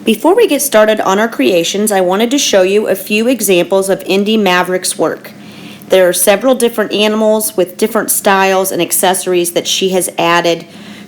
Before we get started on our creations, I wanted to show you a few examples of Indie Maverick's work. There are several different animals with different styles and accessories that she has added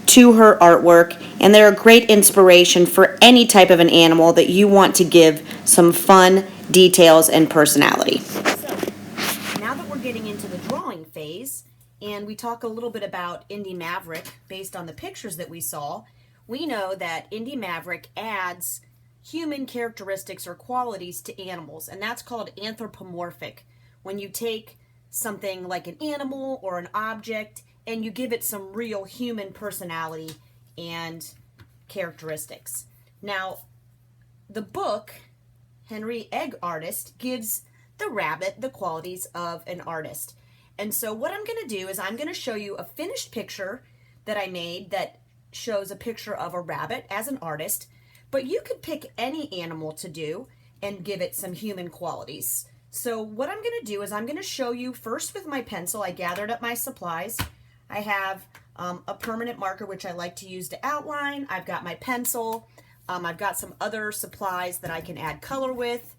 to her artwork, and they're a great inspiration for any type of an animal that you want to give some fun details and personality. So, now that we're getting into the drawing phase, and we talk a little bit about Indie Maverick based on the pictures that we saw, we know that Indie Maverick adds human characteristics or qualities to animals, and that's called anthropomorphic. When you take something like an animal or an object and you give it some real human personality and characteristics. Now, the book, Henri Artiste, gives the rabbit the qualities of an artist. And so what I'm going to do is I'm going to show you a finished picture that I made that shows a picture of a rabbit as an artist, but you could pick any animal to do and give it some human qualities. So what I'm going to do is I'm going to show you first with my pencil. I gathered up my supplies. I have a permanent marker, which I like to use to outline. I've got my pencil. I've got some other supplies that I can add color with.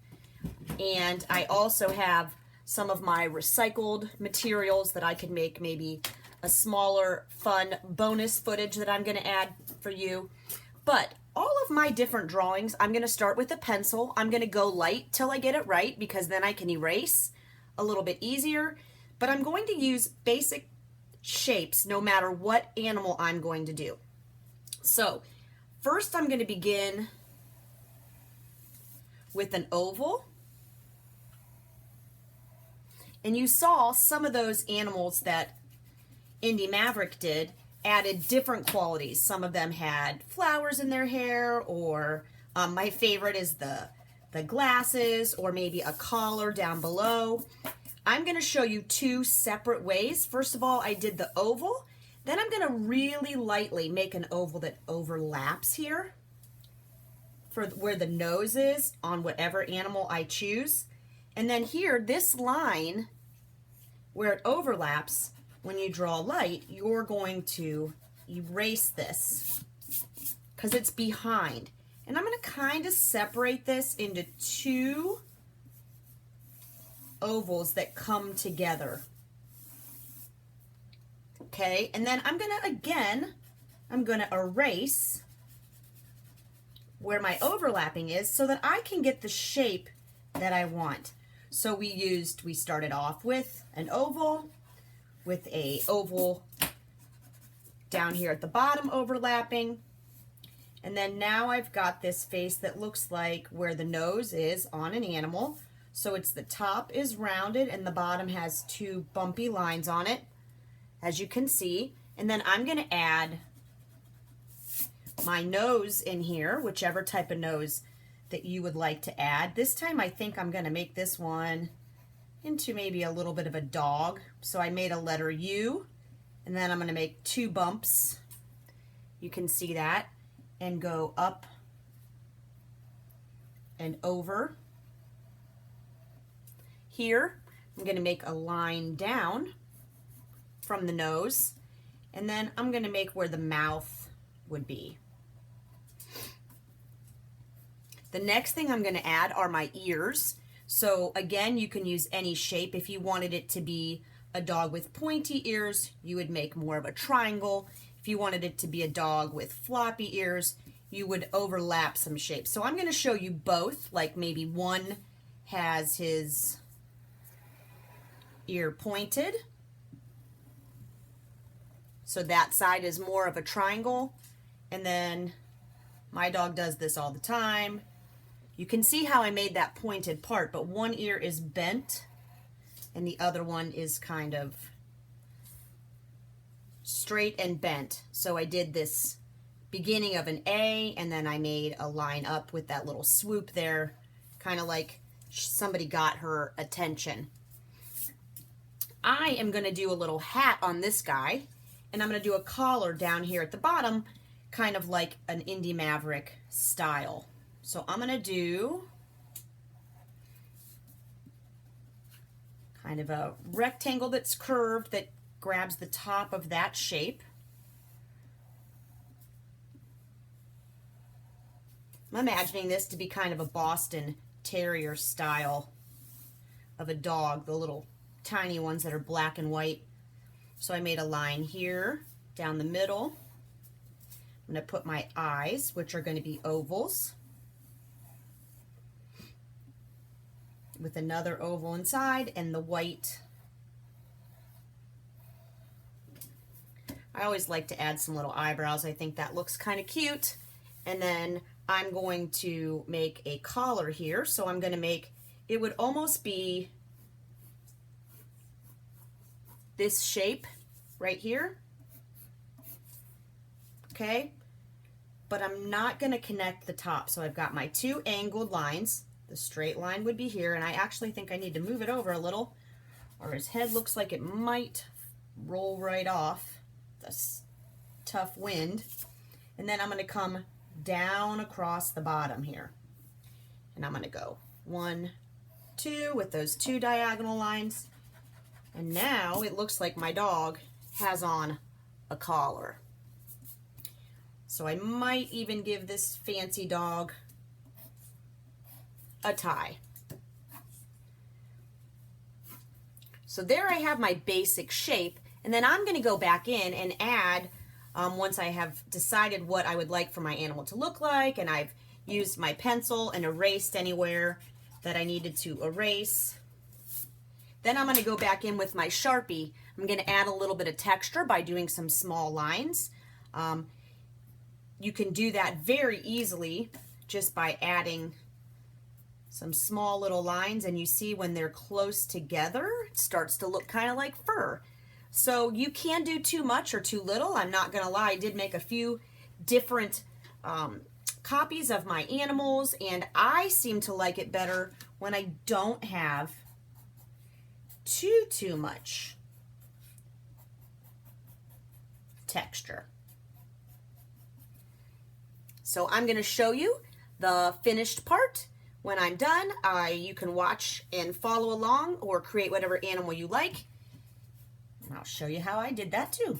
And I also have some of my recycled materials that I can make maybe a smaller, fun bonus footage that I'm going to add for you. But all of my different drawings, I'm going to start with a pencil. I'm going to go light till I get it right because then I can erase a little bit easier. But I'm going to use basic shapes no matter what animal I'm going to do. So first I'm going to begin with an oval. And you saw some of those animals that Indie Maverick did added different qualities. Some of them had flowers in their hair, or my favorite is the glasses, or maybe a collar down below. I'm going to show you two separate ways. First of all, I did the oval. Then I'm going to really lightly make an oval that overlaps here for where the nose is on whatever animal I choose. And then here, this line where it overlaps, when you draw light, you're going to erase this because it's behind. And I'm going to kind of separate this into two ovals that come together. Okay, and then I'm going to erase where my overlapping is so that I can get the shape that I want. So we started off with an oval, with a oval down here at the bottom overlapping. And then now I've got this face that looks like where the nose is on an animal. So it's the top is rounded and the bottom has two bumpy lines on it, as you can see. And then I'm going to add my nose in here, whichever type of nose that you would like to add. This time I think I'm going to make this one into maybe a little bit of a dog. So I made a letter U, and then I'm going to make two bumps. You can see that, and go up and over. Here, I'm going to make a line down from the nose, and then I'm going to make where the mouth would be. The next thing I'm going to add are my ears. So again, you can use any shape. If you wanted it to be a dog with pointy ears, you would make more of a triangle. If you wanted it to be a dog with floppy ears, you would overlap some shapes. So I'm going to show you both, like maybe one has his ear pointed. So that side is more of a triangle. And then my dog does this all the time. You can see how I made that pointed part, but one ear is bent and the other one is kind of straight and bent. So I did this beginning of an A, and then I made a line up with that little swoop there, kind of like somebody got her attention. I am going to do a little hat on this guy, and I'm going to do a collar down here at the bottom, kind of like an Indie Maverick style. So I'm going to do kind of a rectangle that's curved that grabs the top of that shape. I'm imagining this to be kind of a Boston Terrier style of a dog, the little tiny ones that are black and white. So I made a line here down the middle. I'm going to put my eyes, which are going to be ovals, with another oval inside and the white. I always like to add some little eyebrows. I think that looks kind of cute. And then I'm going to make a collar here. So I'm going to make, it would almost be this shape right here. Okay, but I'm not going to connect the top. So I've got my two angled lines. The straight line would be here, and I actually think I need to move it over a little, or his head looks like it might roll right off. That's tough wind. And then I'm going to come down across the bottom here, and I'm going to go 1, 2 with those two diagonal lines. And now it looks like my dog has on a collar. So I might even give this fancy dog a tie. So there I have my basic shape, and then I'm going to go back in and add, once I have decided what I would like for my animal to look like, and I've used my pencil and erased anywhere that I needed to erase. Then I'm going to go back in with my Sharpie. I'm going to add a little bit of texture by doing some small lines. You can do that very easily just by adding some small little lines, and you see when they're close together, it starts to look kind of like fur. So you can do too much or too little. I'm not going to lie, I did make a few different copies of my animals, and I seem to like it better when I don't have too much texture. So I'm going to show you the finished part. When I'm done, you can watch and follow along or create whatever animal you like. And I'll show you how I did that too.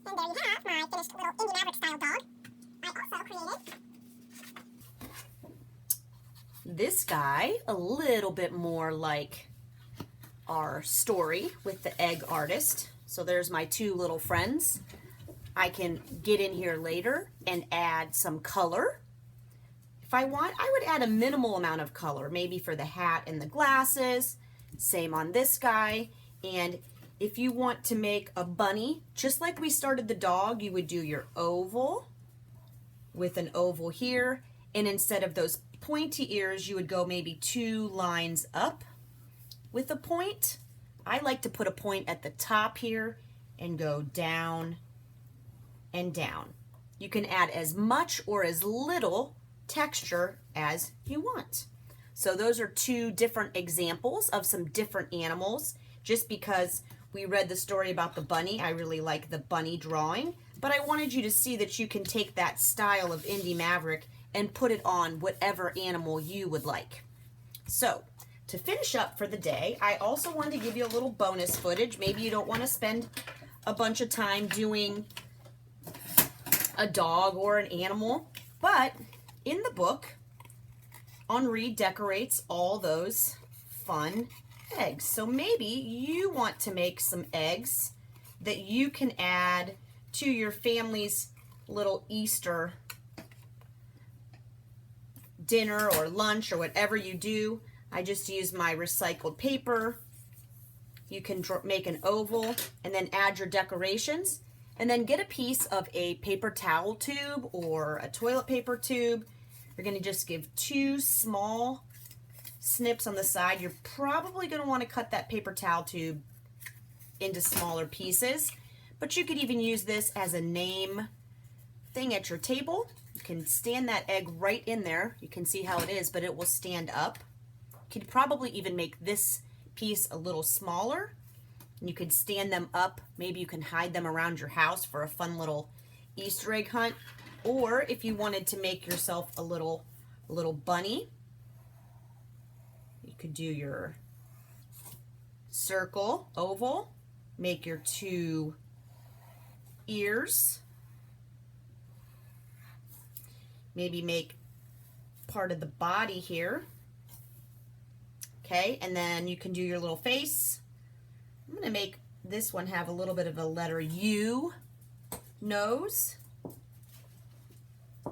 And there you have my finished little Indy Maverick style dog. I also created This guy, a little bit more like our story with the egg artist. So there's my two little friends. I can get in here later and add some color. If I want, I would add a minimal amount of color, maybe for the hat and the glasses. Same on this guy. And if you want to make a bunny, just like we started the dog, you would do your oval with an oval here. And instead of those pointy ears, you would go maybe 2 lines up with a point. I like to put a point at the top here and go down and down. You can add as much or as little texture as you want. So those are 2 different examples of some different animals. Just because we read the story about the bunny, I really like the bunny drawing, but I wanted you to see that you can take that style of Indy Maverick and put it on whatever animal you would like. So, to finish up for the day, I also wanted to give you a little bonus footage. Maybe you don't want to spend a bunch of time doing a dog or an animal, but in the book, Henri decorates all those fun eggs. So maybe you want to make some eggs that you can add to your family's little Easter dinner or lunch or whatever you do. I just use my recycled paper. You can make an oval and then add your decorations, and then get a piece of a paper towel tube or a toilet paper tube. You're going to just give 2 small snips on the side. You're probably going to want to cut that paper towel tube into smaller pieces, but you could even use this as a name thing at your table. You can stand that egg right in there. You can see how it is, but it will stand up. You could probably even make this piece a little smaller. You could stand them up. Maybe you can hide them around your house for a fun little Easter egg hunt. Or if you wanted to make yourself a little bunny, you could do your circle, oval, make your 2 ears, maybe make part of the body here. Okay, and then you can do your little face. I'm going to make this one have a little bit of a letter U nose. I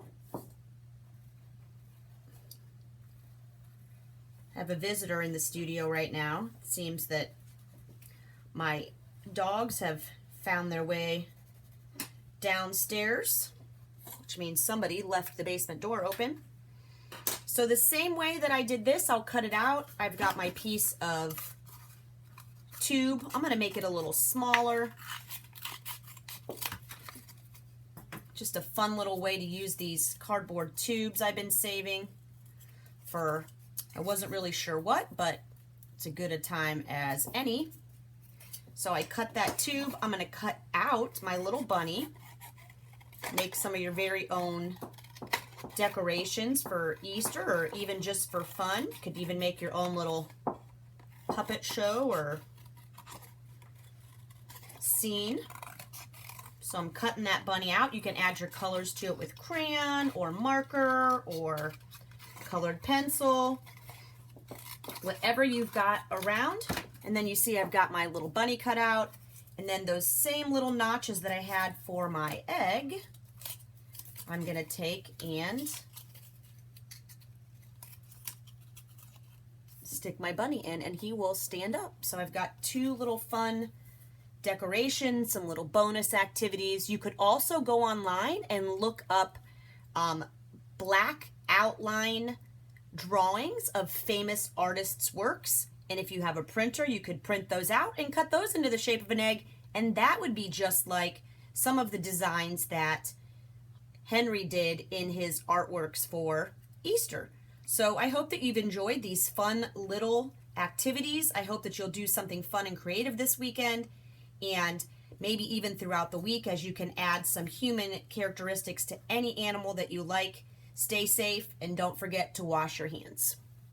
have a visitor in the studio right now. It seems that my dogs have found their way downstairs, which means somebody left the basement door open. So the same way that I did this, I'll cut it out. I've got my piece of tube. I'm going to make it a little smaller. Just a fun little way to use these cardboard tubes I've been saving for, I wasn't really sure what, but it's as good a time as any. So I cut that tube. I'm going to cut out my little bunny. Make some of your very own decorations for Easter, or even just for fun. You could even make your own little puppet show or scene. So I'm cutting that bunny out. You can add your colors to it with crayon or marker or colored pencil, whatever you've got around. And then you see I've got my little bunny cut out, and then those same little notches that I had for my egg, I'm going to take and stick my bunny in, and he will stand up. So I've got 2 little fun decorations, some little bonus activities. You could also go online and look up black outline drawings of famous artists' works. And if you have a printer, you could print those out and cut those into the shape of an egg. And that would be just like some of the designs that Henri did in his artworks for Easter. So I hope that you've enjoyed these fun little activities. I hope that you'll do something fun and creative this weekend, and maybe even throughout the week, as you can add some human characteristics to any animal that you like. Stay safe, and don't forget to wash your hands.